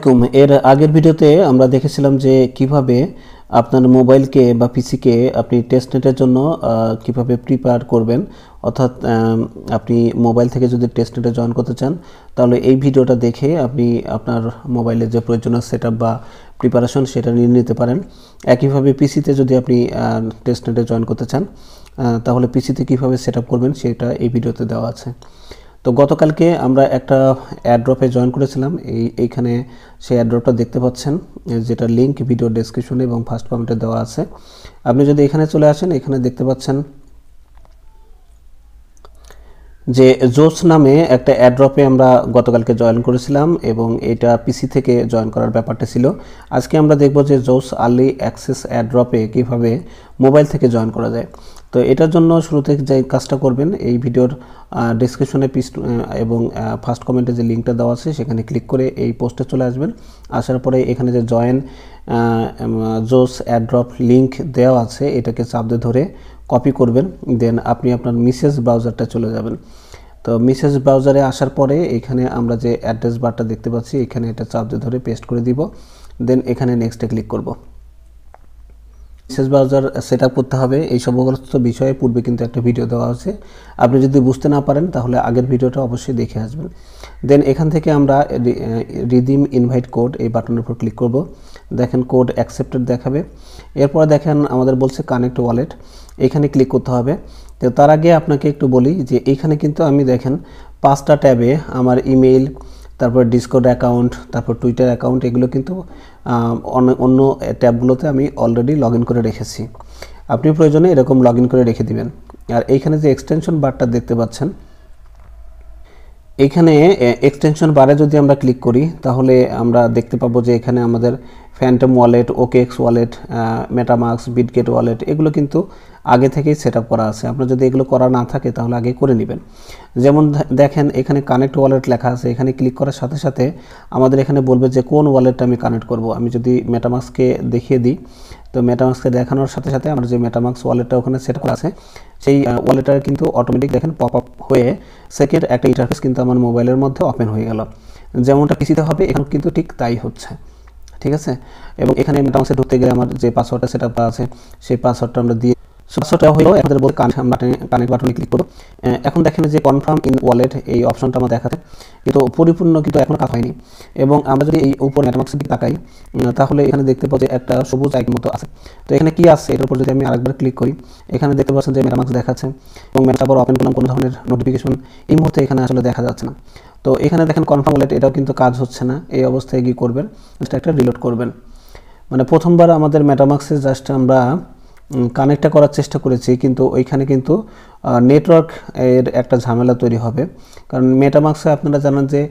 আলাইকুম। এর আগের ভিডিওতে আমরা দেখেছিলাম যে কিভাবে আপনার মোবাইলকে বা পিসিকে আপনি টেস্টনেটের জন্য কিভাবে প্রিপেয়ার করবেন। অর্থাৎ আপনি মোবাইল থেকে যদি টেস্টনেটে জয়েন করতে চান তাহলে এই ভিডিওটা দেখে আপনি আপনার মোবাইলের যে প্রয়োজনীয় সেটআপ বা প্রিপারেশন সেটা নিয়ে নিতে পারেন। একইভাবে পিসিতে যদি আপনি টেস্টনেটে জয়েন করতে চান তাহলে পিসিতে কীভাবে সেটআপ করবেন সেটা এই ভিডিওতে দেওয়া আছে। তো গতকালকে আমরা একটা অ্যাড্রপে জয়েন করেছিলাম, এইখানে সেই অ্যাড্রপটা দেখতে পাচ্ছেন, যেটা লিঙ্ক ভিডিও ডেসক্রিপশনে এবং ফার্স্ট কমেন্টে দেওয়া আছে। আপনি যদি এখানে চলে আসেন, এখানে দেখতে পাচ্ছেন যে জোস নামে একটা অ্যাড্রপে আমরা গতকালকে জয়েন করেছিলাম এবং এটা পিসি থেকে জয়েন করার ব্যাপারটা ছিল। আজকে আমরা দেখব যে জোস আর্লি অ্যাক্সেস অ্যাড্রপে কীভাবে মোবাইল থেকে জয়েন করা যায়। তো এটার জন্য শুরুতে যে কাজটা করবেন, এই ভিডিওর ডেসক্রিপশনে এবং ফার্স্ট কমেন্টে যে লিঙ্কটা দেওয়া আছে সেখানে ক্লিক করে এই পোস্টে চলে আসবেন। আসার পরে এখানে যে জয়েন জোস অ্যাড্রপ লিঙ্ক দেওয়া আছে এটাকে চাপ দিয়ে ধরে কপি করবেন, দেন আপনি আপনার মেসেজ ব্রাউজারটা চলে যাবেন। তো মেসেজ ব্রাউজারে আসার পরে এখানে আমরা যে অ্যাড্রেস বারটা দেখতে পাচ্ছি এখানে এটা চাপ দিয়ে ধরে পেস্ট করে দিব, দেন এখানে নেক্সটে ক্লিক করব। মেসেজ ব্রাউজার সেট আপ করতে হবে, এই সমস্ত বিষয়ে পূর্বে কিন্তু একটা ভিডিও দেওয়া আছে। আপনি যদি বুঝতে না পারেন তাহলে আগের ভিডিওটা অবশ্যই দেখে আসবেন। দেন এখান থেকে আমরা রিডিম ইনভাইট কোড এই বাটনের উপর ক্লিক করব। দেখেন কোড অ্যাকসেপ্টেড দেখাবে। এরপর দেখেন আমাদের বলছে কানেক্ট ওয়ালেট, এখানে ক্লিক করতে হবে। তো তার আগে আপনাকে একটু বলি যে এইখানে কিন্তু আমি দেখেন 5টা ট্যাবে আমার ইমেইল, তারপর ডিসকর্ড অ্যাকাউন্ট, তারপর টুইটার অ্যাকাউন্ট, এগুলো কিন্তু অন্য ট্যাবগুলোতে আমি অলরেডি লগ ইন করে রেখেছি। আপনি প্রয়োজনে এরকম লগ ইন করে রেখে দিবেন। আর এইখানে যে এক্সটেনশন বারটা দেখতে পাচ্ছেন, এইখানে এক্সটেনশন বারে যদি আমরা ক্লিক করি তাহলে আমরা দেখতে পাবো যে এখানে আমাদের Phantom wallet, OKX wallet, MetaMask, Bitget wallet এগুলো কিন্তু আগে থেকেই সেট আপ করা আছে। আপনার যদি এগুলো করা না থাকে তাহলে আগে করে নেবেন। যেমন দেখেন এখানে কানেক্ট ওয়ালেট লেখা আছে, এখানে ক্লিক করার সাথে সাথে আমাদের এখানে বলবে যে কোন ওয়ালেটটা আমি কানেক্ট করব। আমি যদি মেটামাস্ককে দেখিয়ে দিই, তো মেটামাস্ককে দেখানোর সাথে সাথে আমার যে মেটামাস্ক ওয়ালেটটা ওখানে সেট করা আছে সেই ওয়ালেটটা কিন্তু অটোমেটিক দেখেন পপ আপ হয়ে সেকেন্ড একটা ইন্টারফেস কিন্তু আমার মোবাইলের মধ্যে ওপেন হয়ে গেল। যেমনটা পিসিতে হবে এখানে কিন্তু ঠিক তাই হচ্ছে, ঠিক আছে। এবং এখানে মেটামাস্কে ঢুকতে গেলে আমার যে পাসওয়ার্ডটা সেট আপ আছে সেই পাসওয়ার্ডটা আমরা দিয়ে পাসওয়ার্ডটা হলো আমাদের বলতে কানেক্ট বাটনে ক্লিক করব। এখন দেখেন যে কনফার্ম ইন ওয়ালেট এই অপশনটা আমার দেখাতে, কিন্তু পরিপূর্ণ কিন্তু এখনো কাজ হয়নি। এবং আমরা যদি এই উপর মেটামাস্কের দিকে তাকাই তাহলে এখানে দেখতে পাবো যে একটা সবুজ আইকন মতো আছে। তো এখানে কি আছে এটার উপর যদি আমি আরেকবার ক্লিক করি, এখানে দেখতে পাচ্ছেন যে মেটামাস্ক দেখাচ্ছে এবং মেটামাস্ক ওপেন করলাম, কোনো ধরনের নোটিফিকেশন এই মুহূর্তে এখানে আসলে দেখা যাচ্ছে না। তো এখানে দেখেন কনফার্ম ওয়ালেট, এটাও কিন্তু কাজ হচ্ছে না। এই অবস্থায় কি করবেন, জাস্ট একটা রিলোড করবেন। মানে প্রথমবার আমাদের মেটামাস্কে জাস্ট আমরা কানেক্টটা করার চেষ্টা করেছি, কিন্তু ওইখানে কিন্তু নেটওয়ার্ক এর একটা ঝামেলা তৈরি হবে। কারণ মেটামাস্কে আপনারা জানেন যে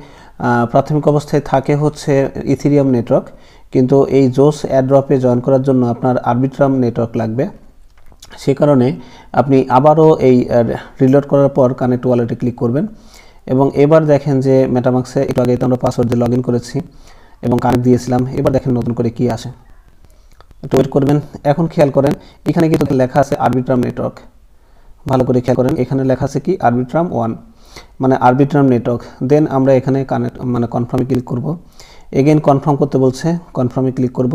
প্রাথমিক অবস্থায় থাকে হচ্ছে ইথেরিয়াম নেটওয়ার্ক, কিন্তু এই জোস অ্যাড্রপে জয়েন করার জন্য আপনার আরবিট্রাম নেটওয়ার্ক লাগবে। সে কারণে আপনি আবারও এই রিলোড করার পর কানেক্ট ওয়ালেটে ক্লিক করবেন এবং এবার দেখেন যে মেটামাস্কে একটু আগে আমরা পাসওয়ার্ড দিয়ে লগ ইন করেছি এবং কানেক্ট দিয়েছিলাম। এবার দেখেন নতুন করে কি আসে, একটু ওয়েট করবেন। এখন খেয়াল করেন এখানে কিন্তু লেখা আছে আরবিট্রাম নেটওয়ার্ক, ভালো করে খেয়াল করেন এখানে লেখা আছে কি আরবিট্রাম 1 মানে আরবিট্রাম নেটওয়ার্ক। দেন আমরা এখানে কানেক্ট মানে কনফার্মে ক্লিক করব। এগেইন কনফার্ম করতে বলছে, কনফার্মে ক্লিক করব।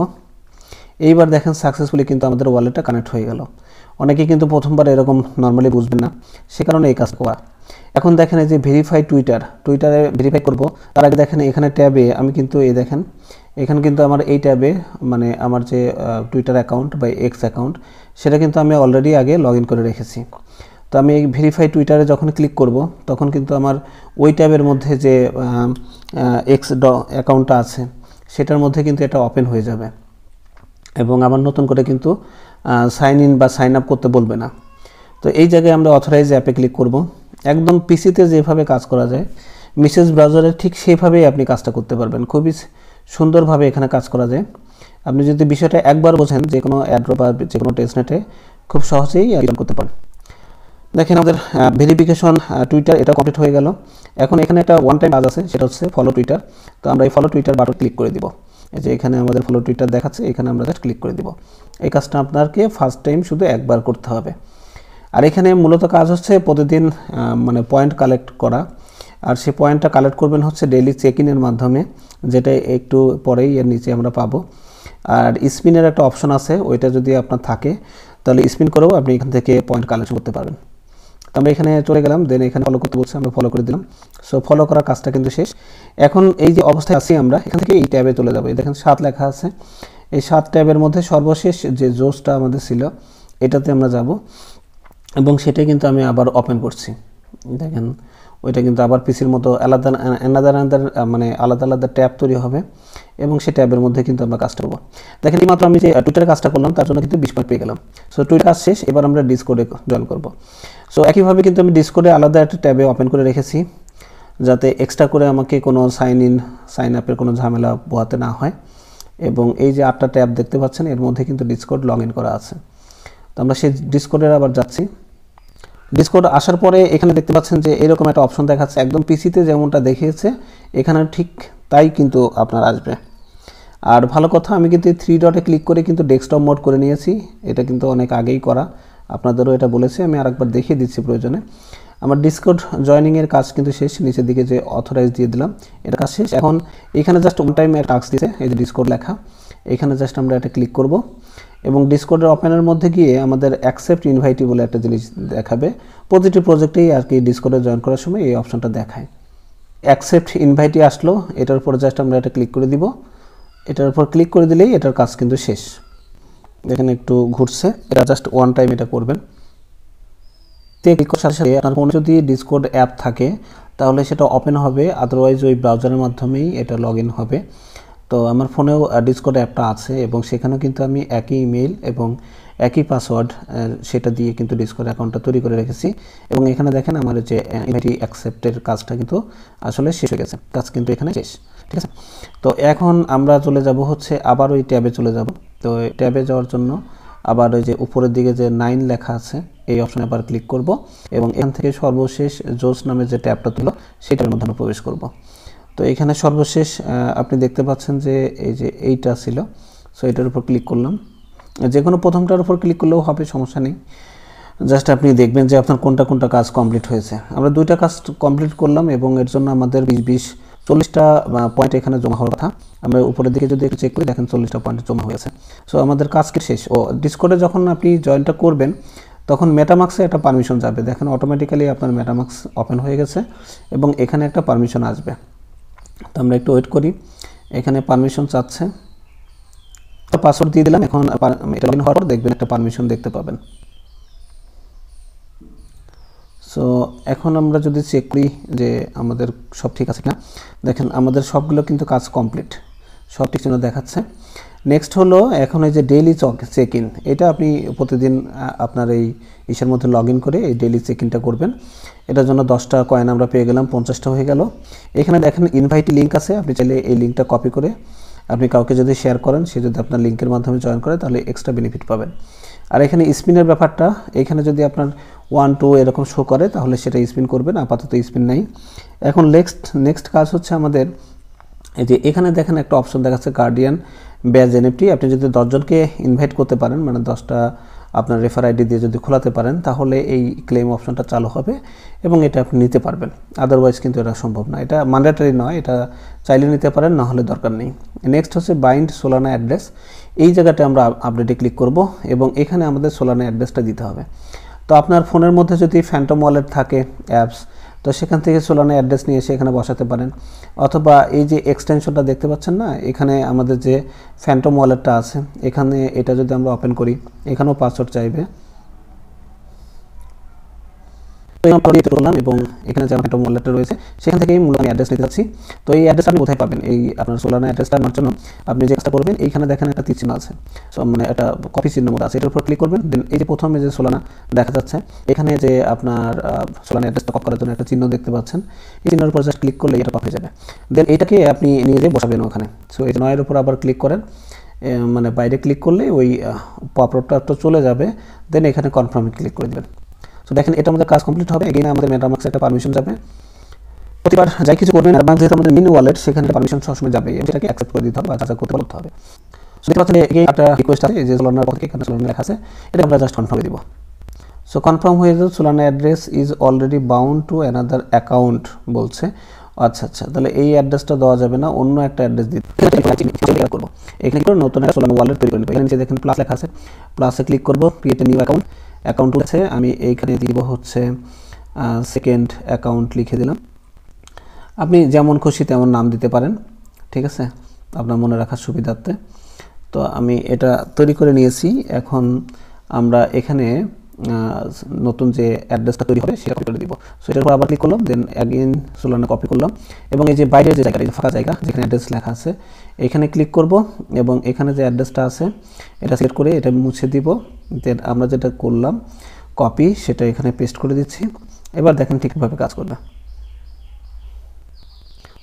এইবার দেখেন সাকসেসফুলি কিন্তু আমাদের ওয়ালেটটা কানেক্ট হয়ে গেল। অনেকে কিন্তু প্রথমবার এরকম নর্মালি বুঝবেন না, সে কারণে এই কাজ করা। এখন দেখেন এই যে ভেরিফাই টুইটারে ভেরিফাই করব, তার আগে দেখেন এখানে ট্যাবে আমি কিন্তু এই দেখেন এখানে কিন্তু আমার এই ট্যাবে মানে আমার যে টুইটার অ্যাকাউন্ট বা এক্স অ্যাকাউন্ট সেটা কিন্তু আমি অলরেডি আগে লগ ইন করে রেখেছি। তো আমি এই ভেরিফাই টুইটারে যখন ক্লিক করব তখন কিন্তু আমার ওই ট্যাবের মধ্যে যে এক্স অ্যাকাউন্টটা আছে সেটার মধ্যে কিন্তু এটা ওপেন হয়ে যাবে এবং আমার নতুন করে কিন্তু সাইন ইন বা সাইন আপ করতে বলবে না। তো এই জায়গায় আমরা অথরাইজ অ্যাপে ক্লিক করব। একদম পিসিতে যেভাবে কাজ করা যায় মেসেজ ব্রাউজারে ঠিক সেইভাবেই আপনি কাজটা করতে পারবেন, খুবই সুন্দরভাবে এখানে কাজ করা যায়। আপনি যদি বিষয়টা একবার বোঝেন যে কোনো অ্যাড্রপ বা যে কোনো টেস্টনেটে খুব সহজেই জয়েন করতে পারেন। দেখেন আমাদের ভেরিফিকেশন টুইটার এটা কমপ্লিট হয়ে গেল। এখন এখানে একটা ওয়ান টাইম কাজ আছে, সেটা হচ্ছে ফলো টুইটার। তো আমরা এই ফলো টুইটার বাটন ক্লিক করে দিব। এই যে এখানে আমাদের ফলো টুইটার দেখাচ্ছে, এখানে আমরা জাস্ট ক্লিক করে দিব। এই কাজটা আপনাকে ফার্স্ট টাইম শুধু একবার করতে হবে। আর এখানে মূলত কাজ হচ্ছে প্রতিদিন মানে পয়েন্ট কালেক্ট করা আর সেই পয়েন্টটা কালেক্ট করবেন হচ্ছে ডেইলি চেক ইনের মাধ্যমে, যেটা একটু পরেই এর নিচে আমরা পাবো। আর স্পিনের একটা অপশন আছে, ওইটা যদি আপনার থাকে তাহলে স্পিন করেও আপনি এখান থেকে পয়েন্ট কালেকশন করতে পারবেন। তো আমরা এখানে চলে গেলাম, দেন এখানে ফলো করতে বলছে, আমরা ফলো করে দিলাম। সো ফলো করার কাজটা কিন্তু শেষ। এখন এই যে অবস্থায় আছি আমরা, এখান থেকে এই ট্যাবে চলে যাবো। দেখেন 7 লেখা আছে, এই 7 ট্যাবের মধ্যে সর্বশেষ যে জোসটা আমাদের ছিল এটাতে আমরা যাব, এবং সেটাই কিন্তু আমি আবার ওপেন করছি। দেখেন ওইটা কিন্তু আবার পিসির মতো আলাদা মানে আলাদা আলাদা ট্যাব তৈরি হবে, এবং সেই ট্যাবের মধ্যে কিন্তু আমরা কাজটা করবো। দেখেন এইমাত্র আমি যে টুইটারে কাজটা করলাম তার জন্য কিন্তু 20 পয়েন্ট পেয়ে গেলাম। সো টুইটার কাজ শেষ, এবার আমরা ডিসকর্ডে জয়েন করব। সো একইভাবে কিন্তু আমি ডিসকর্ডে আলাদা একটা ট্যাবে ওপেন করে রেখেছি, যাতে এক্সট্রা করে আমাকে কোনো সাইন আপের কোনো ঝামেলা পোহাতে না হয়। এবং এই যে 8টা ট্যাব দেখতে পাচ্ছেন, এর মধ্যে কিন্তু ডিসকর্ড লগ ইন করা আছে। তো আমরা সেই ডিসকর্ডের আবার যাচ্ছি। ডিসকর্ড আসার পরে এখানে দেখতে পাচ্ছেন যে এরকম একটা অপশন দেখাচ্ছে, একদম পিসিতে যেমনটা দেখিয়েছে এখানে ঠিক তাই কিন্তু আপনার আসবে। আর ভালো কথা, আমি কিন্তু 3 ডটে ক্লিক করে কিন্তু ডেস্কটপ মোড করে নিয়েছি, এটা কিন্তু অনেক আগেই করা, আপনাদেরও এটা বলেছি, আমি আরেকবার দেখিয়ে দিচ্ছি প্রয়োজনে। আমার ডিসকর্ড জয়েনিংয়ের কাজ কিন্তু শেষ, নিচের দিকে যে অথরাইজ দিয়ে দিলাম এটা কাজ শেষ। এখন এখানে জাস্ট ওয়ান টাইম একটা টাস্ক দিয়েছে, এই যে ডিসকর্ড লেখা, এখানে জাস্ট আমরা এটা ক্লিক করব, এবং ডিসকর্ডের ওপেনের মধ্যে গিয়ে আমাদের অ্যাকসেপ্ট ইনভাইটি বলে একটা জিনিস দেখাবে। প্রতিটি প্রজেক্টেই আর কি ডিসকর্ডে জয়েন করার সময় এই অপশনটা দেখায়। অ্যাকসেপ্ট ইনভাইটি আসলো, এটার উপর জাস্ট আমরা এটা ক্লিক করে দিব। এটার উপর ক্লিক করে দিলেই এটার কাজ কিন্তু শেষ। এখানে একটু ঘুরছে, এটা জাস্ট ওয়ান টাইম এটা করবেন। ক্লিক করার সাথে সাথে আপনার ফোনে যদি ডিসকর্ড অ্যাপ থাকে তাহলে সেটা ওপেন হবে, আদারওয়াইজ ওই ব্রাউজারের মাধ্যমেই এটা লগ ইন হবে। তো আমার ফোনেও ডিসকর্ড অ্যাপটা আছে, এবং সেখানেও কিন্তু আমি একই ইমেল এবং একই পাসওয়ার্ড সেটা দিয়ে কিন্তু ডিসকর্ড অ্যাকাউন্টটা তৈরি করে রেখেছি। এবং এখানে দেখেন আমার যে ইনভাইটি অ্যাকসেপ্টের কাজটা কিন্তু আসলে শেষ হয়ে গেছে, কাজ কিন্তু এখানে শেষ, ঠিক আছে। তো এখন আমরা চলে যাব হচ্ছে আবার ওই ট্যাবে চলে যাব। তো ট্যাবে যাওয়ার জন্য আবার ওই যে উপরের দিকে যে 9 লেখা আছে এই অপশনে আবার ক্লিক করব, এবং এখান থেকে সর্বশেষ জোস নামে যে ট্যাবটা ছিল সেটার মধ্যে আমরা প্রবেশ করব। তো এখানে সর্বশেষ আপনি দেখতে পাচ্ছেন যে এই যে এইটা ছিল, সো এটার উপর ক্লিক করলাম। যে কোনো প্রথমটার উপর ক্লিক করলেও হবে, সমস্যা নেই। জাস্ট আপনি দেখবেন যে আপনার কোনটা কোনটা কাজ কমপ্লিট হয়েছে। আমরা 2টা কাজ কমপ্লিট করলাম, এবং এর জন্য আমাদের 40টা পয়েন্ট এখানে জমা হওয়ার কথা। আমরা উপরের দিকে যদি একটু চেক করি, দেখেন 40টা পয়েন্ট জমা হয়েছে। সো আমাদের কাজ কি শেষ। ও ডিসকর্ডে যখন আপনি জয়েনটা করবেন তখন মেটামাক্সে একটা পারমিশন যাবে, দেখেন অটোমেটিক্যালি আপনার মেটামাক্স ওপেন হয়ে গেছে, এবং এখানে একটা পারমিশন আসবে। তো আমরা একটু ওয়েট করি, এখানে পারমিশন চাচ্ছে, পাসওয়ার্ড দিয়ে দিলাম। এখন এটা লগ ইন হওয়ার পর দেখবেন একটা পারমিশন দেখতে পাবেন। সো এখন আমরা যদি চেক করি যে আমাদের সব ঠিক আছে কিনা, দেখেন আমাদের সবগুলো কিন্তু কাজ কমপ্লিট, সব ঠিক জন্য দেখাচ্ছে। নেক্সট হলো এখন এই যে ডেইলি চেক ইন, এটা আপনি প্রতিদিন আপনার এই ইসের মধ্যে লগ ইন করে এই ডেইলি চেক ইনটা করবেন। এটার জন্য 10টা কয়েন আমরা পেয়ে গেলাম, 50টা হয়ে গেল। এখানে দেখেন ইনভাইট লিঙ্ক আছে, আপনি চাইলে এই লিঙ্কটা কপি করে আপনি কাউকে যদি শেয়ার করেন, সে যদি আপনার লিঙ্কের মাধ্যমে জয়েন করে তাহলে এক্সট্রা বেনিফিট পাবেন। আর এখানে স্পিনের ব্যাপারটা, এখানে যদি আপনার 1 2 এরকম শো করে তাহলে সেটা স্পিন করবেন, আপাতত স্পিন নাই। এখন নেক্সট কাজ হচ্ছে আমাদের এই যে এখানে দেখেন একটা অপশন দেখাচ্ছে গার্ডিয়ান ব্যাজ এনএফটি। আপনি যদি 10 জনকে ইনভাইট করতে পারেন, মানে 10টা আপনার রেফার আইডি দিয়ে যদি খোলাতে পারেন, তাহলে এই ক্লেম অপশনটা চালু হবে এবং এটা আপনি নিতে পারবেন। আদারওয়াইজ কিন্তু এটা সম্ভব না, এটা ম্যান্ডেটরি নয়, এটা চাইলে নিতে পারেন, না হলে দরকার নেই। নেক্সট হচ্ছে বাইন্ড সোলানা অ্যাড্রেস, এই জায়গাটা আমরা আপডেটে ক্লিক করব, এবং এখানে আমাদের সোলানা অ্যাড্রেসটা দিতে হবে। তো আপনার ফোনের মধ্যে যদি ফ্যান্টম ওয়ালেট থাকে অ্যাপস, তো সেখান থেকে সোলানা অ্যাড্রেস নিয়ে এসে এখানে বসাতে পারেন, অথবা এই যে এক্সটেনশনটা দেখতে পাচ্ছেন না, এখানে আমাদের যে ফ্যান্টম ওয়ালেটটা আছে, এখানে এটা যদি আমরা ওপেন করি, এখানেও পাসওয়ার্ড চাইবে। করলাম, এবং এখানে যে ফ্যান্টম ওয়ালেটটা রয়েছে সেখান থেকেই মূলত আমি অ্যাড্রেস নিতে যাচ্ছি। তো এই অ্যাড্রেস আপনি কোথায় পাবেন, এই আপনার সোলানা অ্যাড্রেসটা নেওয়ার জন্য আপনি যে কাজটা করবেন, এইখানে দেখেন একটা তীর চিহ্ন আছে, সো মানে একটা কপি চিহ্ন মতো আছে, এটার উপর ক্লিক করবেন। দেন এই যে প্রথমে যে সোলানা দেখা যাচ্ছে, এখানে যে আপনার সোলানা অ্যাড্রেসটা কপি করার জন্য একটা চিহ্ন দেখতে পাচ্ছেন, এই চিহ্নের উপর জাস্ট ক্লিক করলে এটা কপি হয়ে যাবে। দেন এটাকে আপনি নিয়ে যেয়ে বসাবেন ওখানে। সো এই 9 এর উপর আবার ক্লিক করেন, মানে বাইরে ক্লিক করলে ওই পপআপটা চলে যাবে। দেন এখানে কনফার্মে ক্লিক করে দেবেন। তো দেখেন এটা আমাদের কাজ কমপ্লিট হবে। এগেইন আমাদের মেটামাক্সে একটা পারমিশন যাবে। প্রতিবার যাই কিছু করবেন, আর যেহেতু আমাদের মিনি ওয়ালেট, সেখানে পারমিশন সবসময় যাবে, এটাকে অ্যাকসেপ্ট করে দিতে হবে বা যাচাই করতে হবে। সো দেখতে পাচ্ছেন এগেইন একটা রিকোয়েস্ট আছে, যে সোলানার পক্ষে এখানে সোলানা লেখা আছে, এটা আমরা জাস্ট কনফার্ম দিব। সো কনফার্ম হয়ে যাবে Solana address is already bound to another account বলছে। আচ্ছা আচ্ছা, তাহলে এই অ্যাড্রেসটা দেওয়া যাবে না, অন্য একটা অ্যাড্রেস দিতে করবো। এখানে করে নতুন একটা সোলানা ওয়ালেট তৈরি করবো। এখানে নিচে দেখেন প্লাস লেখা আছে, প্লাসে ক্লিক করবো, create a new account. Account আছে, আমি এইখানে দিব হচ্ছে সেকেন্ড অ্যাকাউন্ট লিখে দিলাম। আপনি যেমন খুশি তেমন নাম দিতে পারেন, ঠিক আছে, আপনার মনে রাখার সুবিধার্থে। তো আমি এটা তৈরি করে নিয়েছি। এখন আমরা এখানে নতুন যে অ্যাড্রেসটা তৈরি হবে সেটা কপি করে দিব। সো এটার উপর আবার ক্লিক করলাম, দেন অ্যাগেন সোলানা কপি করলাম এবং এই যে বাইরের যে জায়গাটা, ফাঁকা জায়গা যেখানে অ্যাড্রেস লেখা আছে এখানে ক্লিক করব এবং এখানে যে অ্যাড্রেসটা আছে এটা সিলেক্ট করে এটা মুছে দিব। দেন আমরা যেটা করলাম কপি, সেটা এখানে পেস্ট করে দিচ্ছি। এবার দেখেন ঠিকভাবে কাজ করবে।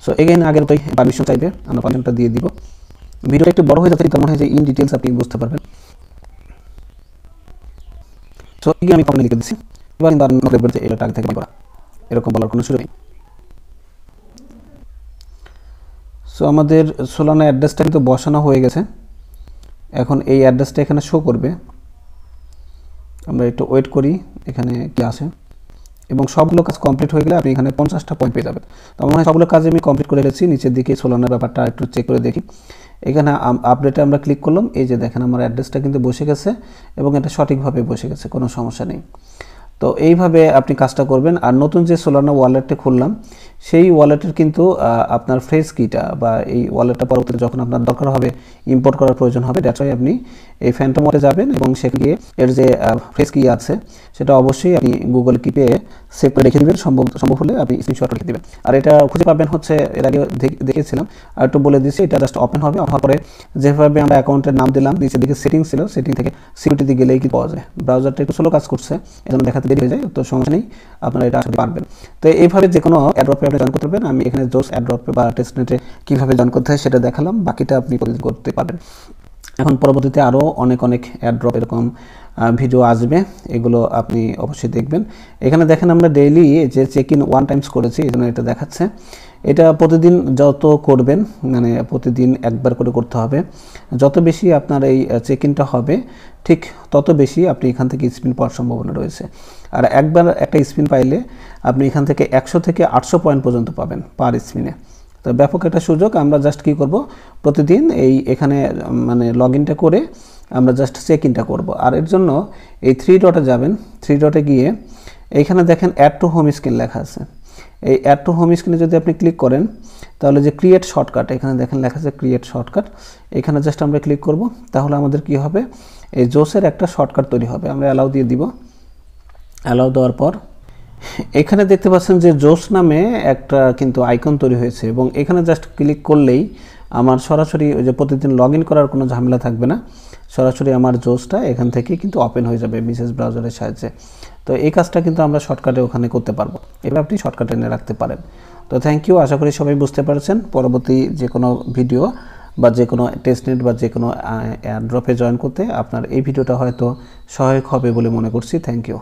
সো এগেইন আগের মতোই পারমিশন চাইবে, আমরা পারমিশনটা দিয়ে দিব। ভিডিওটা একটু বড় হয়ে যাচ্ছে, তেমন হয় যে ইন ডিটেইলস আপনি বুঝতে পারবেন। সো আমি কমেন্ট লিখে দিচ্ছি। এবার দেখবেন যে এটা আগে থেকে করা, এরকম বলার কোনো সুযোগ নেই। সো আমাদের সোলানা অ্যাড্রেসটা কিন্তু বসানো হয়ে গেছে। এখন এই অ্যাড্রেসটা এখানে শো করবে। আমরা একটু ওয়েট করি এখানে কি আসে, এবং সবগুলো কাজ কমপ্লিট হয়ে গেলে আপনি এখানে 50টা পয়েন্ট পেয়ে যাবেন। তো আমার সবগুলো কাজ আমি কমপ্লিট করে রেখেছি। নিচের দিকে সোলানার ব্যাপারটা একটু চেক করে দেখি। এখানে আপডেটে আমরা ক্লিক করলাম, এই যে দেখেন আমার অ্যাড্রেসটা কিন্তু বসে গেছে এবং এটা সঠিকভাবে বসে গেছে, কোনো সমস্যা নেই। তো এইভাবে আপনি কাজটা করবেন। আর নতুন যে সোলানা ওয়ালেটটা খুললাম সেই ওয়ালেটের কিন্তু আপনার ফ্রেশ কিটা বা এই ওয়ালেটটা পরবর্তীতে যখন আপনার দরকার হবে, ইম্পোর্ট করার প্রয়োজন হবে, দ্যাটস ওয়াই আপনি এই ফ্যান্টম ওয়ালেটে যাবেন এবং সেখানে গিয়ে এর যে ফ্রেশ কি আছে সেটা অবশ্যই আপনি গুগল কিপে সেভ করে রেখে দেবেন। সম্ভব হলে আপনি স্ক্রিনশট রেখে দেবেন। আর এটা খুঁজে পাবেন হচ্ছে, এর আগে দেখেছিলাম আর একটু বলে দিচ্ছি, এটা জাস্ট ওপেন হবে। হওয়ার পরে যেভাবে আমরা অ্যাকাউন্টের নাম দিলাম, নিচের দিকে সেটিং ছিল, সেটিং থেকে সিকিউরিটিতে গেলেই কি পাওয়া যায়। ব্রাউজারটা একটু স্লো কাজ করছে, এজন্য দেখাতে দেরি হয়ে যায়, তো সমস্যা নেই, আপনারা এটা আসলে পারবেন। তো এইভাবে যে কোনো অ্যাড্রপে আপনি জয়েন করতে পারবেন। আমি এখানে জোস অ্যাড্রপে বা টেস্টনেটে কীভাবে জয়েন করতে হয় সেটা দেখালাম, বাকিটা আপনি করতে পারবেন। এখন পরবর্তীতে আরও অনেক অ্যাড্রপ এরকম ভিডিও আসবে, এগুলো আপনি অবশ্যই দেখবেন। এখানে দেখেন আমরা ডেইলি যে চেক ইন 1 টাইমস করেছি, এই জন্য এটা দেখাচ্ছে। এটা প্রতিদিন যত করবেন, মানে প্রতিদিন একবার করে করতে হবে। যত বেশি আপনার এই চেক ইনটা হবে ঠিক তত বেশি আপনি এখান থেকে স্পিন পাওয়ার সম্ভাবনা রয়েছে। আর একবার একটা স্পিন পাইলে আপনি এখান থেকে 100 থেকে 800 পয়েন্ট পর্যন্ত পাবেন পার স্পিনে। তো ব্যাপক একটা সুযোগ। আমরা জাস্ট কী করব, প্রতিদিন এখানে মানে লগ ইনটা করে আমরা জাস্ট চেক ইনটা করবো। আর এর জন্য এই 3 ডটে যাবেন, 3 ডটে গিয়ে এইখানে দেখেন অ্যাড টু হোম স্ক্রিন লেখা আছে। এই অ্যাড টু হোম স্ক্রিনে যদি আপনি ক্লিক করেন তাহলে যে ক্রিয়েট শর্টকাট, এখানে দেখেন লেখা আছে ক্রিয়েট শর্টকাট, এখানে জাস্ট আমরা ক্লিক করব। তাহলে আমাদের কি হবে, এই জোসের একটা শর্টকাট তৈরি হবে। আমরা অ্যালাউ দিয়ে দিব। অ্যালাউ দেওয়ার পর এখানে দেখতে পাচ্ছেন যে জোস নামে একটা কিন্তু আইকন তৈরি হয়েছে এবং এখানে জাস্ট ক্লিক করলেই আমার সরাসরি ওই যে প্রতিদিন লগ ইন করার কোনো ঝামেলা থাকবে না, সরাসরি আমার জোসটা এখান থেকে কিন্তু ওপেন হয়ে যাবে মেসেজ ব্রাউজারের সাহায্যে। তো এই কাজটা কিন্তু আমরা শর্টকাটে ওখানে করতে পারবো, এবার আপনি শর্টকাটে এনে রাখতে পারেন। তো থ্যাংক ইউ, আশা করি সবাই বুঝতে পারছেন। পরবর্তী যে কোনো ভিডিও বা যে কোনো টেস্টনেট বা যে কোনো অ্যাড্রপে জয়েন করতে আপনার এই ভিডিওটা হয়তো সহায়ক হবে বলে মনে করছি। Thank you.